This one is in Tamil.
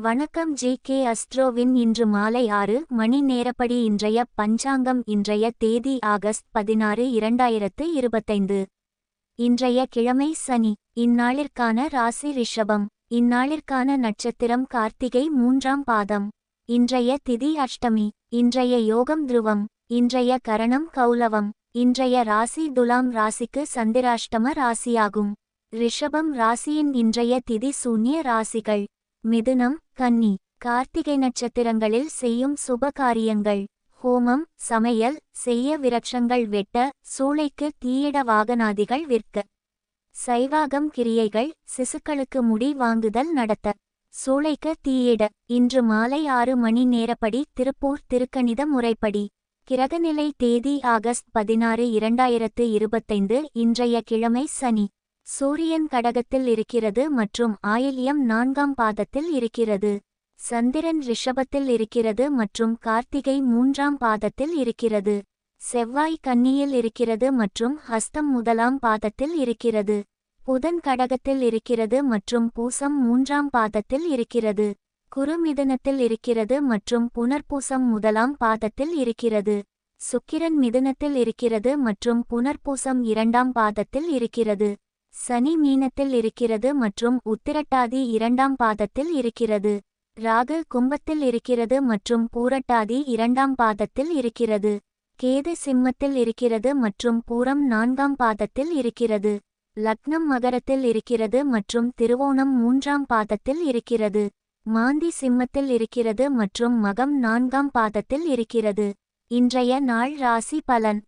வணக்கம் ஜி.கே. அஸ்ட்ரோவின் இன்று மாலை 6 மணி நேரப்படி இன்றைய பஞ்சாங்கம். இன்றைய தேதி ஆகஸ்ட் 16, 2025. இன்றைய கிழமை சனி. இந்நாளிற்கான ராசி ரிஷபம். இந்நாளிற்கான நட்சத்திரம் கார்த்திகை 3ஆம் பாதம். இன்றைய திதி அஷ்டமி. இன்றைய யோகம் துருவம். இன்றைய கரணம் கௌலவம். இன்றைய ராசி துலாம் ராசிக்கு சந்திராஷ்டம ராசியாகும். ரிஷபம் ராசியின் இன்றைய திதி சூன்ய ராசிகள்: மிதுனம், கன்னி. கார்த்திகை நட்சத்திரங்களில் செய்யும் சுப காரியங்கள்: ஹோமம், சமையல் செய்ய, விரக்ஷங்கள் வெட்ட, சூளைக்கு தீயிட, வாகனாதிகள் விற்க, சைவாகம் கிரியைகள், சிசுக்களுக்கு முடி வாங்குதல் நடத்த, சூளைக்கு தீயிட. இன்று மாலை 6 மணி நேரப்படி திருப்பூர் திருக்கணித முறைப்படி. கிரகநிலை தேதி ஆகஸ்ட் 16, 2025. இன்றைய கிழமை சனி. சூரியன் கடகத்தில் இருக்கிறது மற்றும் ஆயில்யம் 4ஆம் பாதத்தில் இருக்கிறது. சந்திரன் ரிஷபத்தில் இருக்கிறது மற்றும் கார்த்திகை 3ஆம் பாதத்தில் இருக்கிறது. செவ்வாய் கன்னியில் இருக்கிறது மற்றும் ஹஸ்தம் 1ஆம் பாதத்தில் இருக்கிறது. புதன் கடகத்தில் இருக்கிறது மற்றும் பூசம் 3ஆம் பாதத்தில் இருக்கிறது. குரு மிதுனத்தில் இருக்கிறது மற்றும் புனர்பூசம் 1ஆம் பாதத்தில் இருக்கிறது. சுக்கிரன் மிதுனத்தில் இருக்கிறது மற்றும் புனர்பூசம் 2ஆம் பாதத்தில் இருக்கிறது. சனி மீனத்தில் இருக்கிறது மற்றும் உத்திரட்டாதி 2ஆம் பாதத்தில் இருக்கிறது. ராகு கும்பத்தில் இருக்கிறது மற்றும் பூரட்டாதி 2ஆம் பாதத்தில் இருக்கிறது. கேது சிம்மத்தில் இருக்கிறது மற்றும் பூரம் 4ஆம் பாதத்தில் இருக்கிறது. லக்னம் மகரத்தில் இருக்கிறது மற்றும் திருவோணம் 3ஆம் பாதத்தில் இருக்கிறது. மாந்தி சிம்மத்தில் இருக்கிறது மற்றும் மகம் 4ஆம் பாதத்தில் இருக்கிறது. இன்றைய நாள் ராசி பலன்: